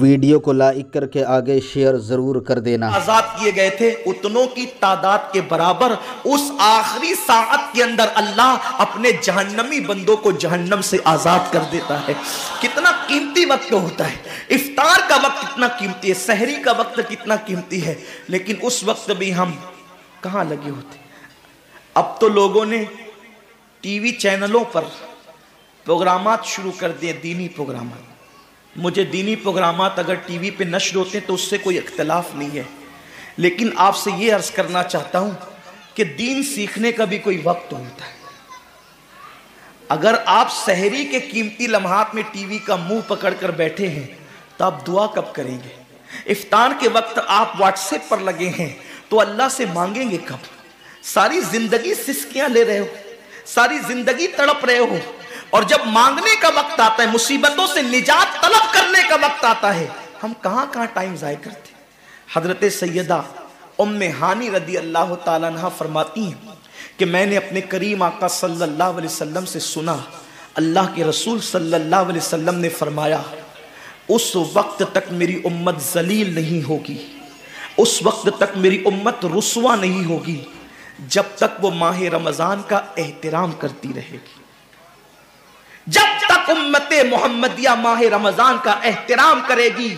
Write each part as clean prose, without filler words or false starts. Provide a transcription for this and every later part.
Video को like करके आगे शेयर जरूर कर देना। आजाद किए गए थे उतनों की तादाद के बराबर उस आखिरी साअत के अंदर अल्लाह अपने जहन्नमी बंदों को जहन्नम से आजाद कर देता है। कितना कीमती वक्त होता है, इफ्तार का वक्त कितना कीमती है, सहरी का वक्त कितना कीमती है, लेकिन उस वक्त भी हम कहाँ लगे होते। अब तो लोगों ने टीवी चैनलों पर प्रोग्रामात शुरू कर दिए, दीनी प्रोग्रामात। मुझे दीनी प्रोग्रामात अगर टीवी पे नश्र होते हैं तो उससे कोई इख्तलाफ नहीं है, लेकिन आपसे ये अर्ज करना चाहता हूं कि दीन सीखने का भी कोई वक्त होता है। अगर आप सहरी के कीमती लम्हात में टीवी का मुंह पकड़ कर बैठे हैं तो आप दुआ कब करेंगे? इफ्तार के वक्त आप व्हाट्सएप पर लगे हैं तो अल्लाह से मांगेंगे कब? सारी जिंदगी सिसकियां ले रहे हो, सारी जिंदगी तड़प रहे हो, और जब मांगने का वक्त आता है, मुसीबतों से निजात तलब करने का वक्त आता है, हम कहां कहां टाइम जाया करते। हजरत सैयदा उम्मे हानी रदी अल्लाह ताला अन्हा फरमाती हैं कि मैंने अपने करीम आका सल्लल्लाहु अलैहि वसल्लम से सुना, अल्लाह के रसूल सल्लल्लाहु अलैहि वसल्लम ने फरमाया, उस वक्त तक मेरी उम्मत जलील नहीं होगी, उस वक्त तक मेरी उम्मत रुसवा नहीं होगी जब तक वो माह रमजान का एहतराम करती रहेगी। जब तक उम्मते मोहम्मदिया माह रमजान का एहतराम करेगी,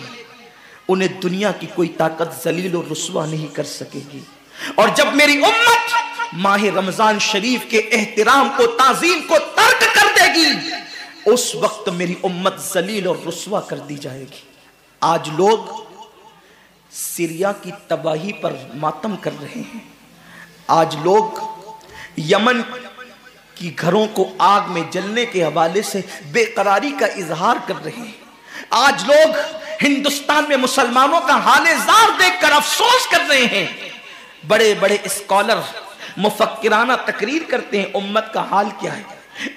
उन्हें दुनिया की कोई ताकत जलील और रुसवा नहीं कर सकेगी। और जब मेरी उम्मत माह रमजान शरीफ के एहतराम को, ताजीम को तर्क कर देगी, उस वक्त मेरी उम्मत जलील और रुसवा कर दी जाएगी। आज लोग सीरिया की तबाही पर मातम कर रहे हैं, आज लोग यमन कि घरों को आग में जलने के हवाले से बेकरारी का इजहार कर रहे हैं, आज लोग हिंदुस्तान में मुसलमानों का हाले जार देखकर अफसोस कर रहे हैं। बड़े बड़े स्कॉलर मुफक्किराना तकरीर करते हैं, उम्मत का हाल क्या है,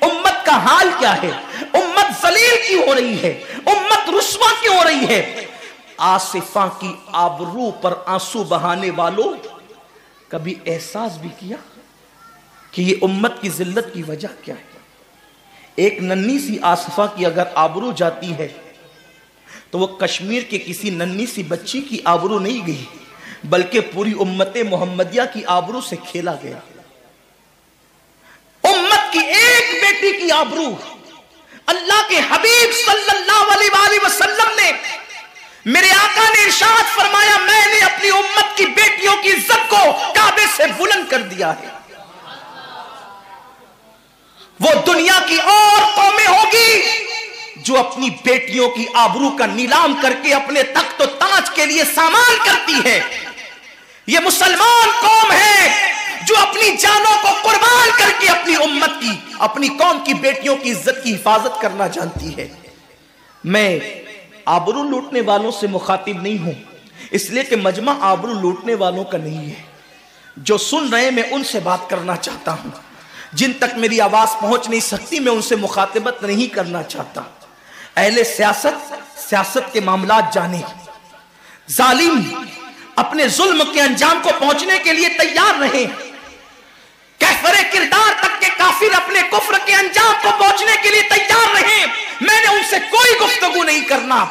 उम्मत का हाल क्या है, उम्मत जलील क्यों हो रही है, उम्मत रुस्वा क्यों हो रही है। आसिफा की आबरू पर आंसू बहाने वालों, कभी एहसास भी किया कि ये उम्मत की जिल्लत की वजह क्या है। एक नन्ही सी आसिफा की अगर आबरू जाती है तो वो कश्मीर के किसी नन्ही सी बच्ची की आबरू नहीं गई, बल्कि पूरी उम्मते मोहम्मदिया की आबरू से खेला गया। उम्मत की एक बेटी की आबरू अल्लाह के हबीब सल्लल्लाहु अलैहि वसल्लम ने, मेरे आका ने इरशाद फरमाया, मैंने अपनी उम्मत की बेटियों की इज्जत को काबे से बुलंद कर दिया है। वो दुनिया की और कौमें होगी जो अपनी बेटियों की आबरू का नीलाम करके अपने तख्त और ताज के लिए सामान करती है। ये मुसलमान कौम है जो अपनी जानों को कुर्बान करके अपनी उम्मत की, अपनी कौम की बेटियों की इज्जत की हिफाजत करना जानती है। मैं आबरू लूटने वालों से मुखातिब नहीं हूं, इसलिए कि मजमा आबरू लूटने वालों का नहीं है। जो सुन रहे हैं मैं उनसे बात करना चाहता हूं, जिन तक मेरी आवाज पहुंच नहीं सकती मैं उनसे मुखातिबत नहीं करना चाहता। अहले सियासत के मामलात जाने, जालिम अपने जुल्म के अंजाम को पहुंचने के लिए तैयार रहे, कैफरे किरदार तक के काफिर अपने कुफ्र के अंजाम को पहुंचने के लिए तैयार रहे। मैंने उनसे कोई गुफ्तगू नहीं करना,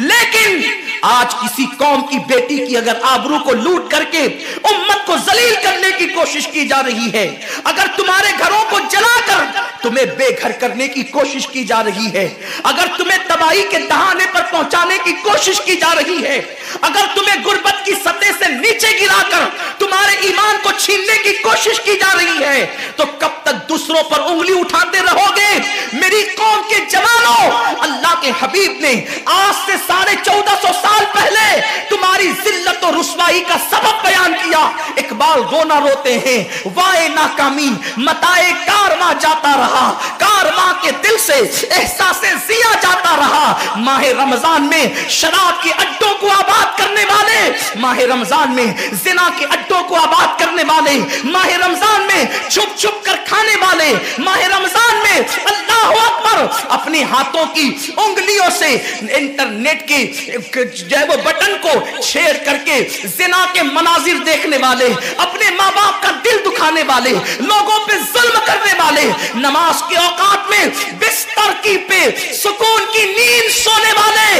लेकिन आज किसी कौम की बेटी की अगर आबरू को लूट करके उम्मत को जलील करने की कोशिश की जा रही है, अगर तुम्हारे घरों को जलाकर तुम्हें बेघर करने की कोशिश की जा रही है, अगर तुम्हें तबाही के दहाने पर पहुंचाने की कोशिश की जा रही है, अगर तुम्हें गुर्बत की सतह से नीचे गिराकर तुम्हारे ईमान को छीनने की कोशिश की जा रही है, तो कब तक दूसरों पर उंगली उठाते रहोगे? मेरी कौम के जवानों, अल्लाह के हबीब ने आज से 1450 साल पहले तुम्हारी जिल्लत और रुसवाई का सबब बयान किया। इकबाल रोना रोते हैं, वाए नाकामी मताए कारवां जाता रहा, कारवां के दिल से एहसासे जिया जाता रहा। माह रमजान में शराब के अड्डों को आबाद करने वाले, माह रमजान में जिना के अड्डों को आबाद करने वाले, माह रमजान में छुप छुप कर खाने वाले, माह रमजान में अल्लाहु अकबर अपने हाथों की उंगलियों से इंटरनेट के जो है वो बटन को छेड़ करके के जिना के मनाजिर देखने वाले, अपने माँ बाप का दिल दुखाने वाले, लोगों पे जुल्म करने वाले, नमाज के औकात में बिस्तर की पे सुकून की नींद सोने वाले,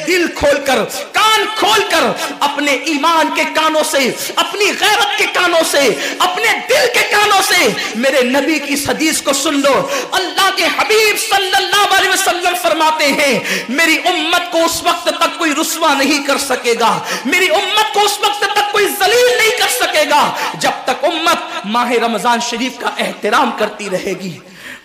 दिल खोलकर कान खोलकर अपने ईमान के कानों से, अपनी गैरत के कानों से, अपने दिल के कानों से मेरे नबी की हदीस को सुन लो। अल्लाह के हबीब सल्लल्लाहु अलैहि वसल्लम फरमाते हैं, मेरी उम्मत को उस वक्त तक कोई रुस्वा नहीं कर सकेगा, मेरी उम्मत को उस वक्त तक कोई जलील नहीं कर सकेगा जब तक उम्मत माह रमजान शरीफ का एहतराम करती रहेगी।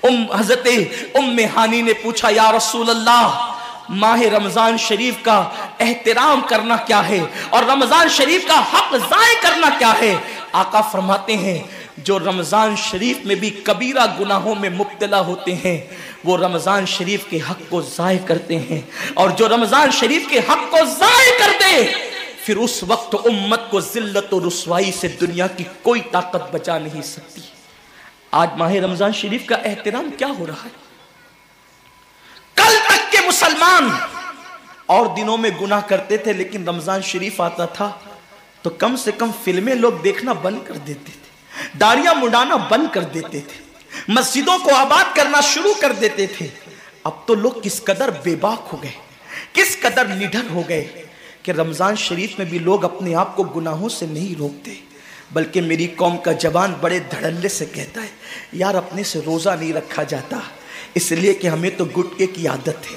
हजरत उम्मे हानी ने पूछा, या रसूल अल्लाह, माह रमजान शरीफ का एहतराम करना क्या है और रमजान शरीफ का हक ज़ाय करना क्या है? आका फरमाते हैं, जो रमजान शरीफ में भी कबीरा गुनाहों में मुब्तला होते हैं वो रमजान शरीफ के हक को ज़ाय करते हैं, और जो रमजान शरीफ के हक को ज़ाय कर दे फिर उस वक्त उम्मत को जिल्लत और रुसवाई से दुनिया की कोई ताकत बचा नहीं सकती। आज माह रमजान शरीफ का एहतराम क्या हो रहा है? कल तक के मुसलमान और दिनों में गुनाह करते थे, लेकिन रमजान शरीफ आता था तो कम से कम फिल्में लोग देखना बंद कर देते थे, दाढ़ियां मुंडाना बंद कर देते थे, मस्जिदों को आबाद करना शुरू कर देते थे। अब तो लोग किस कदर बेबाक हो गए, किस कदर निडर हो गए कि रमजान शरीफ में भी लोग अपने आप को गुनाहों से नहीं रोकते, बल्कि मेरी कौम का जवान बड़े धड़ल्ले से कहता है, यार अपने से रोज़ा नहीं रखा जाता इसलिए कि हमें तो गुटखे की आदत है,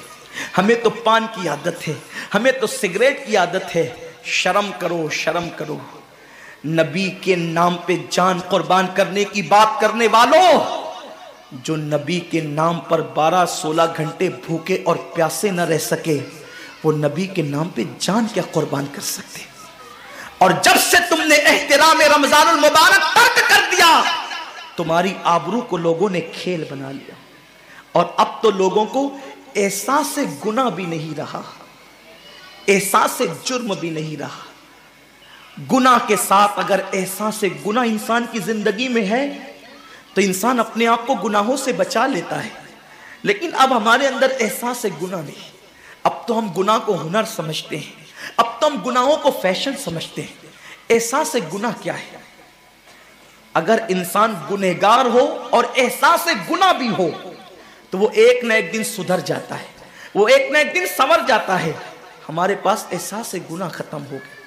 हमें तो पान की आदत है, हमें तो सिगरेट की आदत है। शर्म करो, शर्म करो। नबी के नाम पे जान कुर्बान करने की बात करने वालों, जो नबी के नाम पर 12-16 घंटे भूखे और प्यासे न रह सके, वो नबी के नाम पे जान क्या कुर्बान कर सकते? और जब से तुमने एहतराम रमजानुल मुबारक तर्क कर दिया, तुम्हारी आबरू को लोगों ने खेल बना लिया, और अब तो लोगों को एहसास से गुनाह भी नहीं रहा, एहसास से जुर्म भी नहीं रहा। गुनाह के साथ अगर एहसास से गुनाह इंसान की जिंदगी में है तो इंसान अपने आप को गुनाहों से बचा लेता है, लेकिन अब हमारे अंदर एहसास से गुनाह नहीं। अब तो हम गुनाह को हुनर समझते हैं, अब तो हम गुनाहों को फैशन समझते हैं। एहसास से गुनाह क्या है? अगर इंसान गुनहगार हो और एहसास से गुनाह भी हो तो वो एक न एक दिन सुधर जाता है, वो एक न एक दिन संवर जाता है। हमारे पास एहसास से गुनाह खत्म हो गया।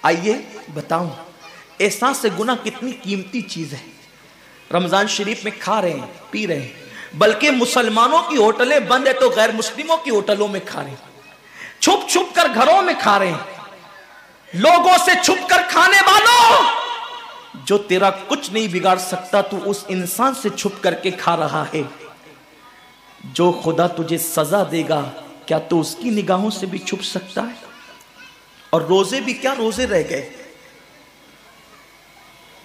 आइए बताऊं, एहसास से गुनाह कितनी कीमती चीज है। रमजान शरीफ में खा रहे हैं, पी रहे हैं, बल्कि मुसलमानों की होटलें बंद है तो गैर मुस्लिमों की होटलों में खा रहे हैं, छुप छुप कर घरों में खा रहे हैं। लोगों से छुप कर खाने वालों, जो तेरा कुछ नहीं बिगाड़ सकता तू उस इंसान से छुप करके खा रहा है। जो खुदा तुझे सजा देगा क्या तू उसकी निगाहों से भी छुप सकता है? और रोजे भी क्या रोजे रह गए,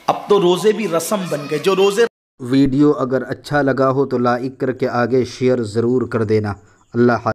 अब तो रोजे भी रस्म बन गए। जो रोजे वीडियो अगर अच्छा लगा हो तो लाइक करके आगे शेयर ज़रूर कर देना। अल्लाह